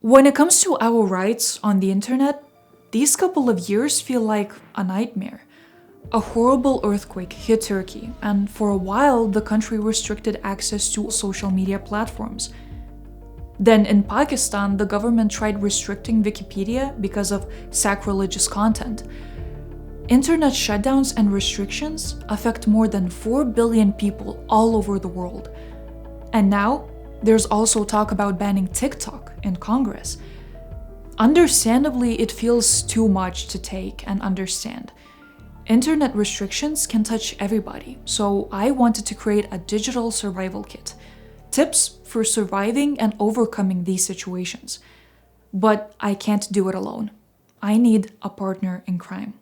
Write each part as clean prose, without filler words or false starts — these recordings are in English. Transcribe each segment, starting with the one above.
When it comes to our rights on the internet, these couple of years feel like a nightmare. A horrible earthquake hit Turkey, and for a while the country restricted access to social media platforms. Then in Pakistan, the government tried restricting Wikipedia because of sacrilegious content. Internet shutdowns and restrictions affect more than 4 billion people all over the world. And now, there's also talk about banning TikTok in Congress. Understandably, it feels too much to take and understand. Internet restrictions can touch everybody, so I wanted to create a digital survival kit. Tips for surviving and overcoming these situations. But I can't do it alone. I need a partner in crime.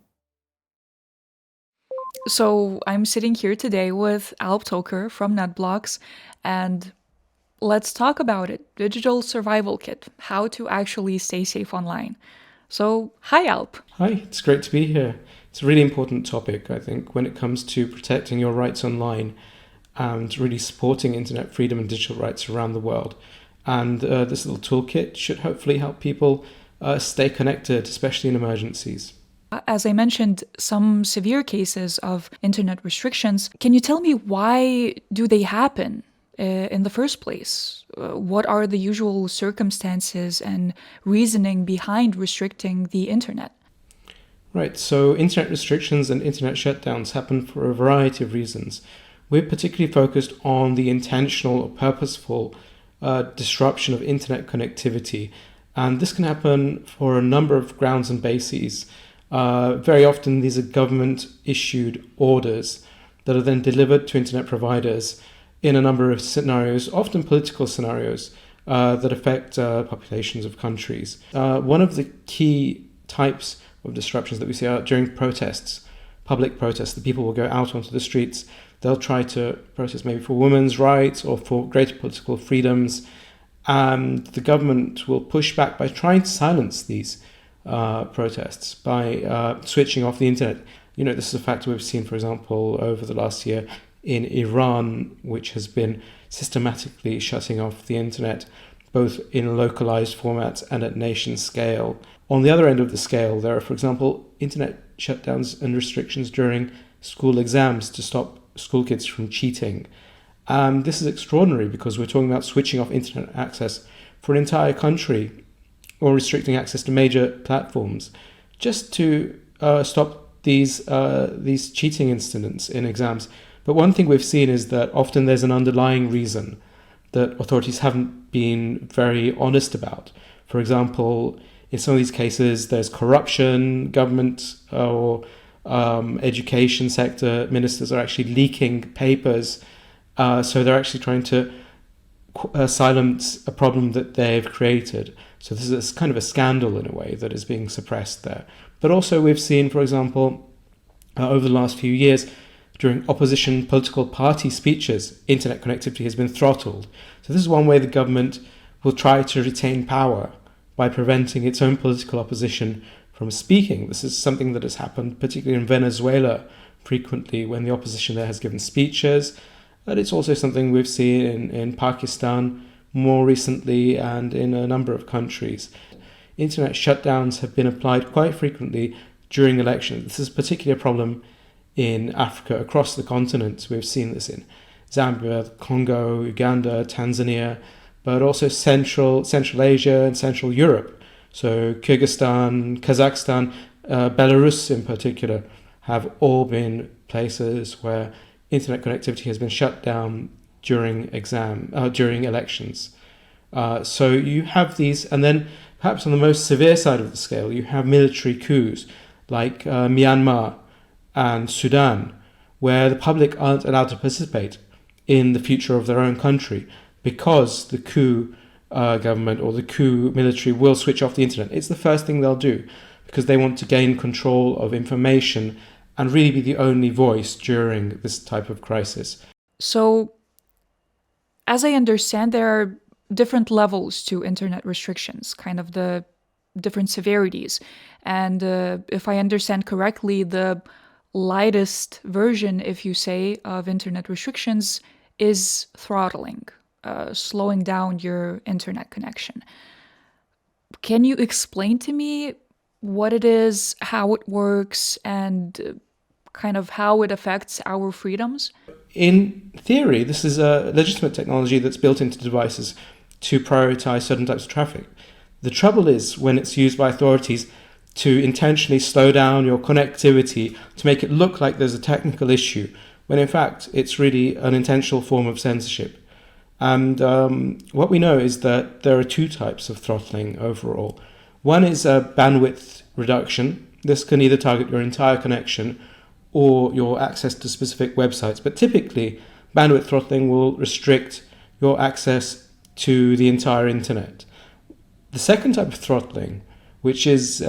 So I'm sitting here today with Alp Toker from NetBlocks, and let's talk about it. Digital survival kit, how to actually stay safe online. So, hi Alp. Hi, it's great to be here. It's a really important topic, I think, when it comes to protecting your rights online and really supporting internet freedom and digital rights around the world. And this little toolkit should hopefully help people stay connected, especially in emergencies. As I mentioned, some severe cases of internet restrictions. Can you tell me why do they happen in the first place? What are the usual circumstances and reasoning behind restricting the internet? Right, so internet restrictions and internet shutdowns happen for a variety of reasons. We're particularly focused on the intentional or purposeful disruption of internet connectivity. And this can happen for a number of grounds and bases. Very often these are government-issued orders that are then delivered to internet providers in a number of scenarios, often political scenarios, that affect populations of countries. One of the key types of disruptions that we see are during protests, public protests. The people will go out onto the streets. They'll try to protest maybe for women's rights or for greater political freedoms. And the government will push back by trying to silence these protests, by switching off the internet. You know, this is a factor we've seen, for example, over the last year in Iran, which has been systematically shutting off the internet, both in localized formats and at nation scale. On the other end of the scale, there are, for example, internet shutdowns and restrictions during school exams to stop school kids from cheating. This is extraordinary because we're talking about switching off internet access for an entire country or restricting access to major platforms just to stop these cheating incidents in exams. But one thing we've seen is that often there's an underlying reason that authorities haven't been very honest about. For example, in some of these cases, there's corruption, government or education sector ministers are actually leaking papers. So they're actually trying to silence a problem that they've created. So this is kind of a scandal in a way that is being suppressed there. But also we've seen, for example, over the last few years, during opposition political party speeches, internet connectivity has been throttled. So this is one way the government will try to retain power by preventing its own political opposition from speaking. This is something that has happened particularly in Venezuela frequently when the opposition there has given speeches. But it's also something we've seen in Pakistan more recently and in a number of countries. Internet shutdowns have been applied quite frequently during elections. This is particularly a problem in Africa, across the continent. We've seen this in Zambia, Congo, Uganda, Tanzania, but also Central Asia and Central Europe. So Kyrgyzstan, Kazakhstan, Belarus in particular have all been places where internet connectivity has been shut down during elections. So you have these, and then perhaps on the most severe side of the scale, you have military coups like Myanmar and Sudan, where the public aren't allowed to participate in the future of their own country because the coup government or the coup military will switch off the internet. It's the first thing they'll do because they want to gain control of information and really be the only voice during this type of crisis. So, as I understand, there are different levels to internet restrictions, kind of the different severities. And if I understand correctly, the lightest version, if you say, of internet restrictions is throttling, slowing down your internet connection. Can you explain to me what it is, how it works, and kind of how it affects our freedoms? In theory, this is a legitimate technology that's built into devices to prioritize certain types of traffic. The trouble is when it's used by authorities to intentionally slow down your connectivity to make it look like there's a technical issue, when in fact it's really an intentional form of censorship. And what we know is that there are two types of throttling overall. One is a bandwidth reduction. This can either target your entire connection or your access to specific websites. But typically, bandwidth throttling will restrict your access to the entire internet. The second type of throttling, which is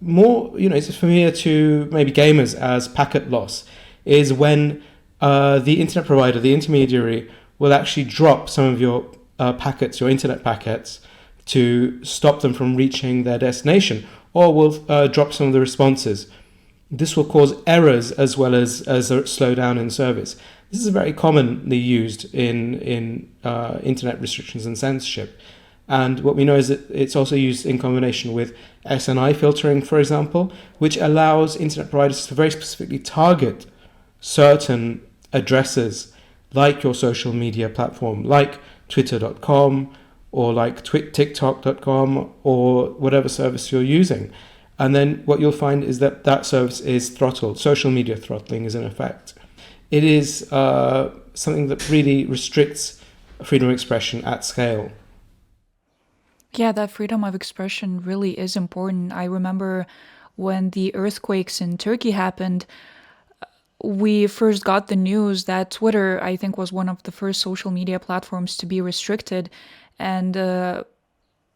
more, it's familiar to maybe gamers as packet loss, is when the internet provider, the intermediary, will actually drop some of your packets, your internet packets, to stop them from reaching their destination, or will drop some of the responses. This will cause errors as well as a slowdown in service. This is very commonly used in internet restrictions and censorship. And what we know is that it's also used in combination with SNI filtering, for example, which allows internet providers to very specifically target certain addresses like your social media platform, like twitter.com or like tiktok.com or whatever service you're using. And then what you'll find is that service is throttled. Social media throttling is in effect. It is something that really restricts freedom of expression at scale. Yeah, that freedom of expression really is important. I remember when the earthquakes in Turkey happened, we first got the news that Twitter, I think, was one of the first social media platforms to be restricted. And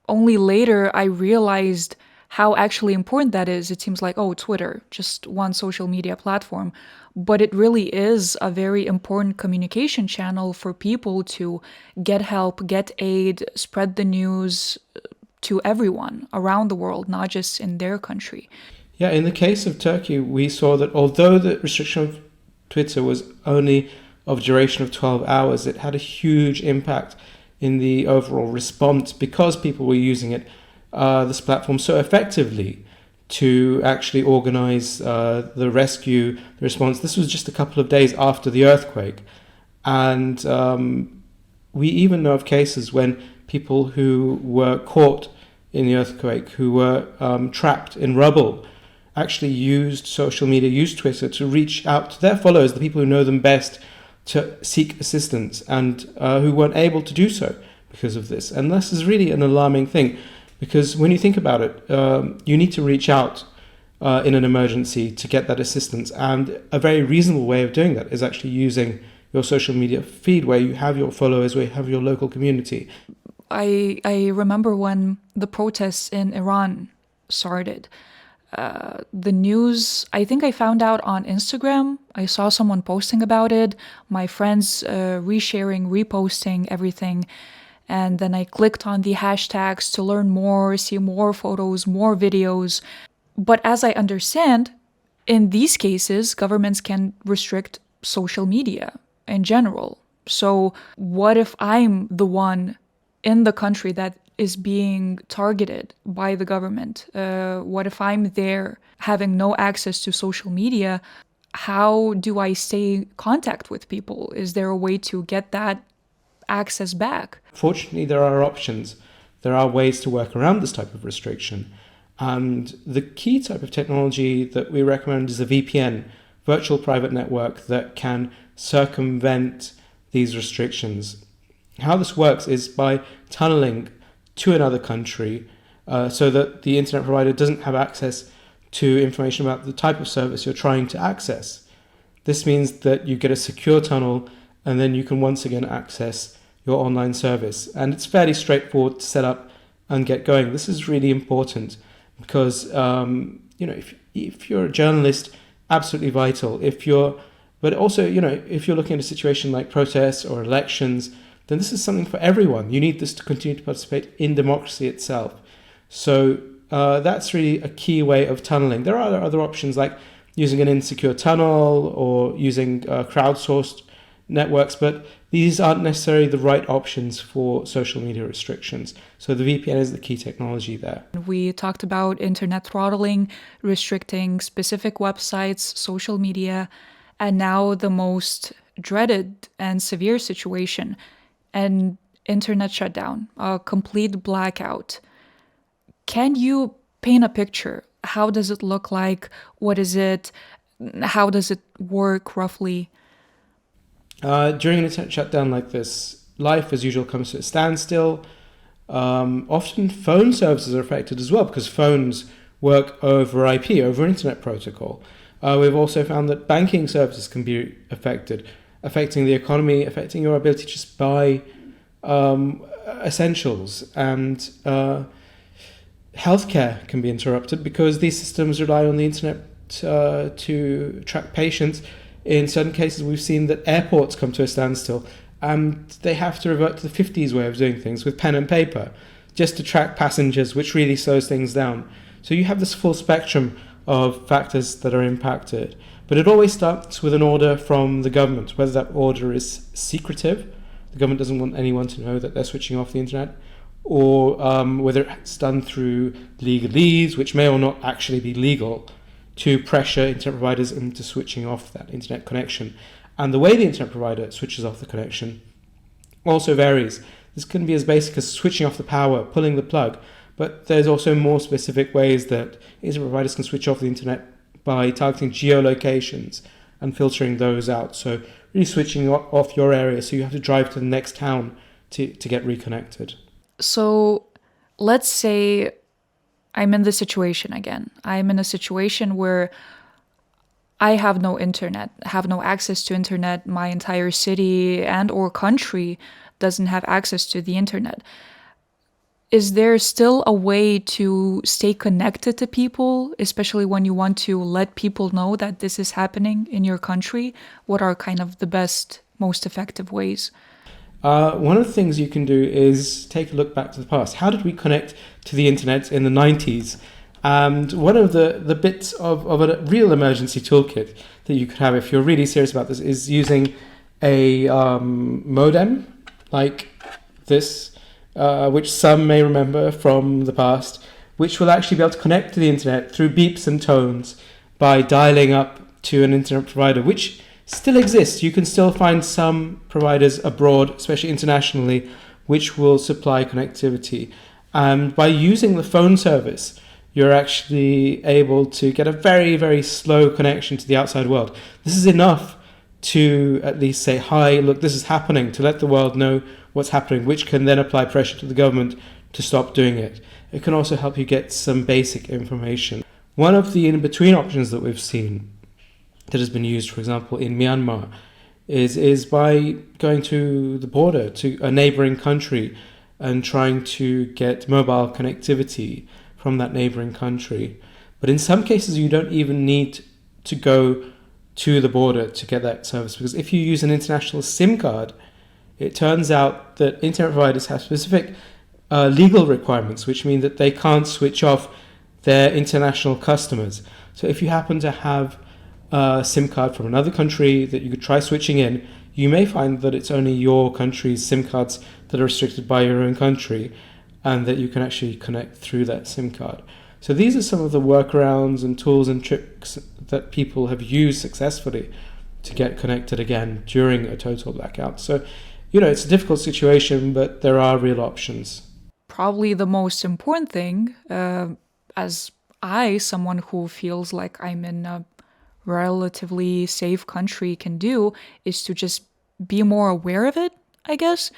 only later I realized how actually important that is. It seems like, oh, Twitter, just one social media platform. But it really is a very important communication channel for people to get help, get aid, spread the news to everyone around the world, not just in their country. Yeah, in the case of Turkey, we saw that although the restriction of Twitter was only of duration of 12 hours, it had a huge impact in the overall response because people were using it, this platform, so effectively to actually organize the rescue, the response. This was just a couple of days after the earthquake. And we even know of cases when people who were caught in the earthquake, who were trapped in rubble, actually used social media, used Twitter to reach out to their followers, the people who know them best, to seek assistance and who weren't able to do so because of this. And this is really an alarming thing. Because when you think about it, you need to reach out in an emergency to get that assistance. And a very reasonable way of doing that is actually using your social media feed where you have your followers, where you have your local community. I remember when the protests in Iran started. The news, I think I found out on Instagram. I saw someone posting about it. My friends resharing, reposting everything. And then I clicked on the hashtags to learn more, see more photos, more videos. But as I understand, in these cases, governments can restrict social media in general. So what if I'm the one in the country that is being targeted by the government? What if I'm there having no access to social media? How do I stay in contact with people? Is there a way to get that access back? Fortunately, there are options. There are ways to work around this type of restriction. And the key type of technology that we recommend is a VPN, virtual private network, that can circumvent these restrictions. How this works is by tunneling to another country so that the internet provider doesn't have access to information about the type of service you're trying to access. This means that you get a secure tunnel and then you can once again access your online service. And it's fairly straightforward to set up and get going. This is really important because, if you're a journalist, absolutely vital. But also, if you're looking at a situation like protests or elections, then this is something for everyone. You need this to continue to participate in democracy itself. So that's really a key way of tunneling. There are other options like using an insecure tunnel or using crowdsourced networks, but these aren't necessarily the right options for social media restrictions. So the VPN is the key technology there. We talked about internet throttling, restricting specific websites, social media, and now the most dreaded and severe situation, an internet shutdown, a complete blackout. Can you paint a picture? How does it look like? What is it? How does it work roughly? During an internet shutdown like this, life as usual comes to a standstill. Often phone services are affected as well because phones work over IP, over internet protocol. We've also found that banking services can be affected, affecting the economy, affecting your ability to just buy essentials. And healthcare can be interrupted because these systems rely on the internet to track patients. In certain cases, we've seen that airports come to a standstill and they have to revert to the 50s way of doing things with pen and paper just to track passengers, which really slows things down. So you have this full spectrum of factors that are impacted. But it always starts with an order from the government, whether that order is secretive, the government doesn't want anyone to know that they're switching off the internet, or whether it's done through legalese, which may or not actually be legal, to pressure internet providers into switching off that internet connection. And the way the internet provider switches off the connection also varies. This can be as basic as switching off the power, pulling the plug, but there's also more specific ways that internet providers can switch off the internet by targeting geolocations and filtering those out. So really switching off your area so you have to drive to the next town to get reconnected. So let's say I'm in this situation again. I'm in a situation where I have no internet, have no access to internet. My entire city and or country doesn't have access to the internet. Is there still a way to stay connected to people, especially when you want to let people know that this is happening in your country? What are kind of the best, most effective ways? One of the things you can do is take a look back to the past. How did we connect to the internet in the 90s? And one of the bits of a real emergency toolkit that you could have if you're really serious about this is using a modem like this, which some may remember from the past, which will actually be able to connect to the internet through beeps and tones by dialing up to an internet provider, which still exists. You can still find some providers abroad, especially internationally, which will supply connectivity. And by using the phone service, you're actually able to get a very, very slow connection to the outside world. This is enough to at least say, hi, look, this is happening, to let the world know what's happening, which can then apply pressure to the government to stop doing it. It can also help you get some basic information. One of the in-between options that we've seen that has been used, for example, in Myanmar, is by going to the border, to a neighboring country, and trying to get mobile connectivity from that neighboring country. But in some cases, you don't even need to go to the border to get that service, because if you use an international SIM card, it turns out that internet providers have specific legal requirements, which mean that they can't switch off their international customers. So if you happen to have a SIM card from another country that you could try switching in, you may find that it's only your country's SIM cards that are restricted by your own country, and that you can actually connect through that SIM card. So these are some of the workarounds and tools and tricks that people have used successfully to get connected again during a total blackout. So, it's a difficult situation, but there are real options. Probably the most important thing, as someone who feels like I'm in a relatively safe country, can do, is to just be more aware of it, I guess.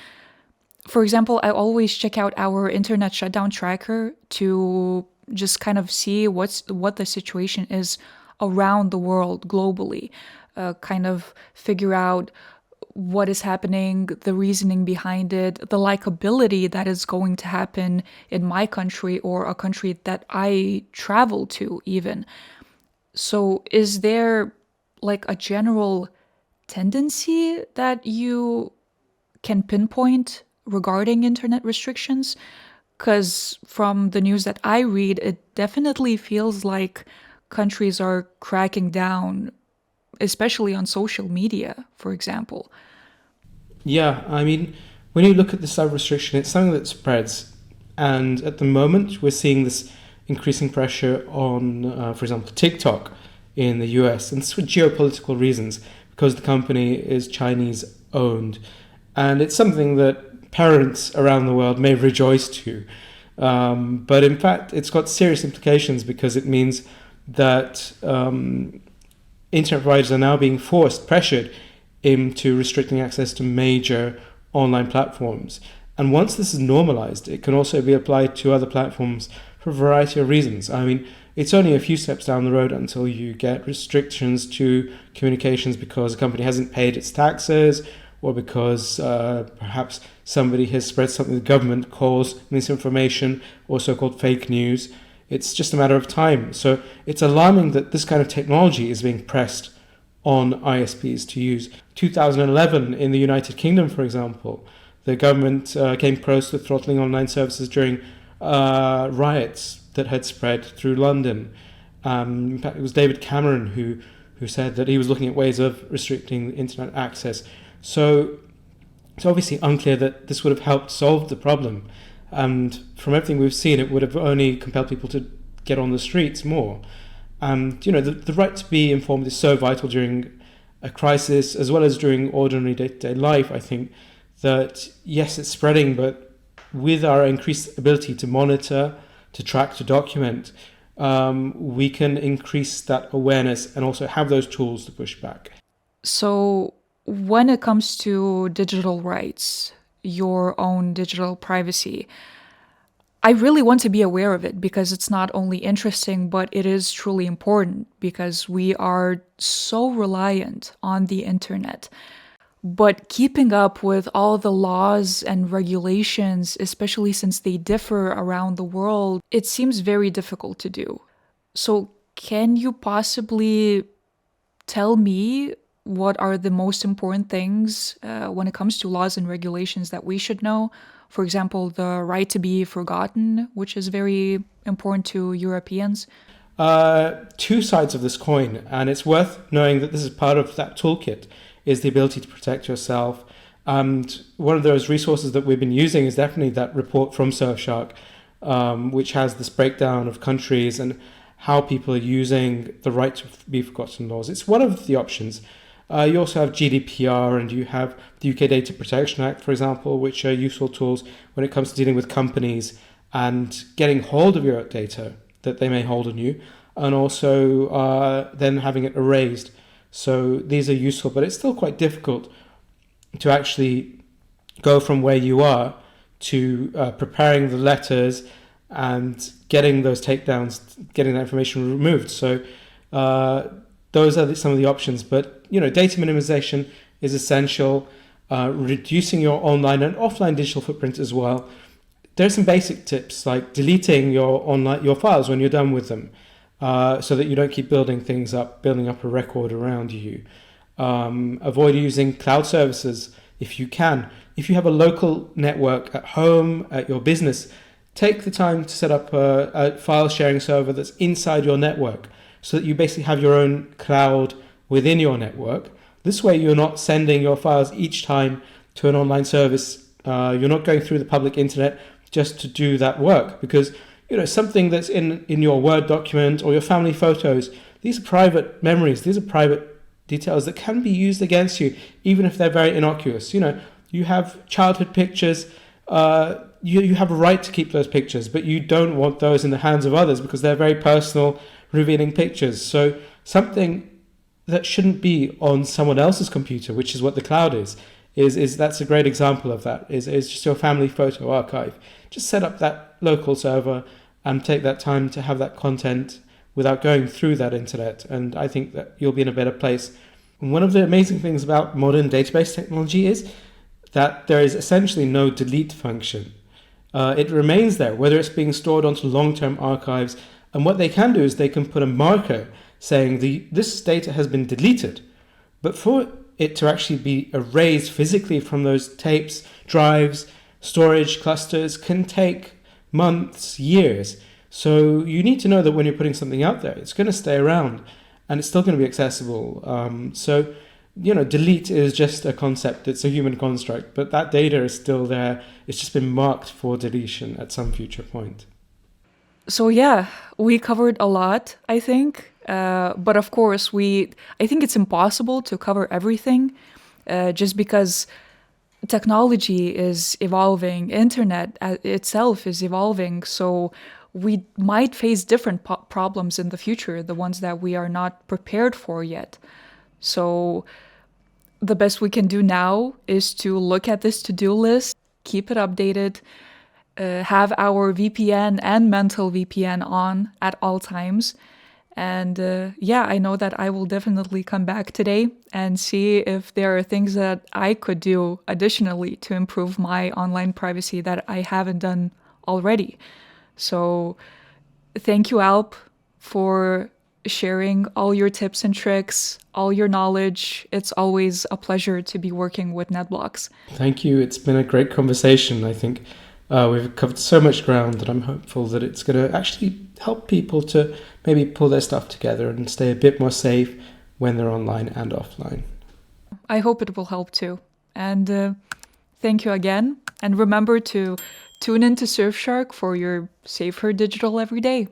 For example, I always check out our internet shutdown tracker to just kind of see what the situation is around the world globally, kind of figure out what is happening, the reasoning behind it, the likability that is going to happen in my country or a country that I travel to even. So is there like a general tendency that you can pinpoint regarding internet restrictions? Because from the news that I read, it definitely feels like countries are cracking down, especially on social media, for example. Yeah, I mean, when you look at this type of restriction, it's something that spreads. And at the moment, we're seeing this increasing pressure on, for example, TikTok in the US. And it's for geopolitical reasons, because the company is Chinese owned. And it's something that parents around the world may rejoice to. But in fact, it's got serious implications, because it means that internet providers are now being pressured into restricting access to major online platforms. And once this is normalized, it can also be applied to other platforms for a variety of reasons. I mean, it's only a few steps down the road until you get restrictions to communications because a company hasn't paid its taxes, or because perhaps somebody has spread something the government calls misinformation, or so-called fake news. It's just a matter of time. So it's alarming that this kind of technology is being pressed on ISPs to use. 2011 in the United Kingdom, for example, the government came close to throttling online services during riots that had spread through London. In fact, it was David Cameron who said that he was looking at ways of restricting internet access. So it's obviously unclear that this would have helped solve the problem. And from everything we've seen, it would have only compelled people to get on the streets more. And, the right to be informed is so vital during a crisis, as well as during ordinary day-to-day life. I think that, yes, it's spreading, but with our increased ability to monitor, to track, to document, we can increase that awareness and also have those tools to push back. So when it comes to digital rights, your own digital privacy, I really want to be aware of it, because it's not only interesting, but it is truly important, because we are so reliant on the internet. But keeping up with all the laws and regulations, especially since they differ around the world, it seems very difficult to do. So can you possibly tell me what are the most important things when it comes to laws and regulations that we should know? For example, the right to be forgotten, which is very important to Europeans. Two sides of this coin, and it's worth knowing that this is part of that toolkit, is the ability to protect yourself. And one of those resources that we've been using is definitely that report from Surfshark, which has this breakdown of countries and how people are using the right to be forgotten laws. It's one of the options. You also have GDPR, and you have the UK Data Protection Act, for example, which are useful tools when it comes to dealing with companies and getting hold of your data that they may hold on you, and also then having it erased. So these are useful, but it's still quite difficult to actually go from where you are to preparing the letters and getting those takedowns, getting that information removed. So those are some of the options. But data minimization is essential. Reducing your online and offline digital footprint as well. There's some basic tips, like deleting your files when you're done with them, so that you don't keep building up a record around you. Avoid using cloud services if you can. If you have a local network at home, at your business, take the time to set up a file sharing server that's inside your network, so that you basically have your own cloud within your network. This way you're not sending your files each time to an online service. You're not going through the public internet just to do that work, because something that's in your Word document or your family photos, these are private memories, these are private details that can be used against you, even if they're very innocuous. You have childhood pictures, you have a right to keep those pictures, but you don't want those in the hands of others because they're very personal, revealing pictures. So something that shouldn't be on someone else's computer, which is what the cloud is that's a great example of that, is just your family photo archive. Just set up that local server and take that time to have that content without going through that internet, and I think that you'll be in a better place. And one of the amazing things about modern database technology is that there is essentially no delete function. It remains there, whether it's being stored onto long-term archives, and what they can do is they can put a marker saying this data has been deleted. But for it to actually be erased physically from those tapes, drives, storage clusters can take months, years. So you need to know that when you're putting something out there, it's going to stay around and it's still going to be accessible. So delete is just a concept, it's a human construct, but that data is still there. It's just been marked for deletion at some future point. So yeah, we covered a lot, I think. But of course, I think it's impossible to cover everything, just because technology is evolving, internet itself is evolving. So we might face different problems in the future, the ones that we are not prepared for yet. So the best we can do now is to look at this to-do list, keep it updated, have our VPN and mental VPN on at all times. And I know that I will definitely come back today and see if there are things that I could do additionally to improve my online privacy that I haven't done already. So thank you, Alp, for sharing all your tips and tricks, all your knowledge. It's always a pleasure to be working with NetBlocks. Thank you. It's been a great conversation. I think we've covered so much ground that I'm hopeful that it's going to actually help people to maybe pull their stuff together and stay a bit more safe when they're online and offline. I hope it will help too. And thank you again. And remember to tune into Surfshark for your safer digital everyday.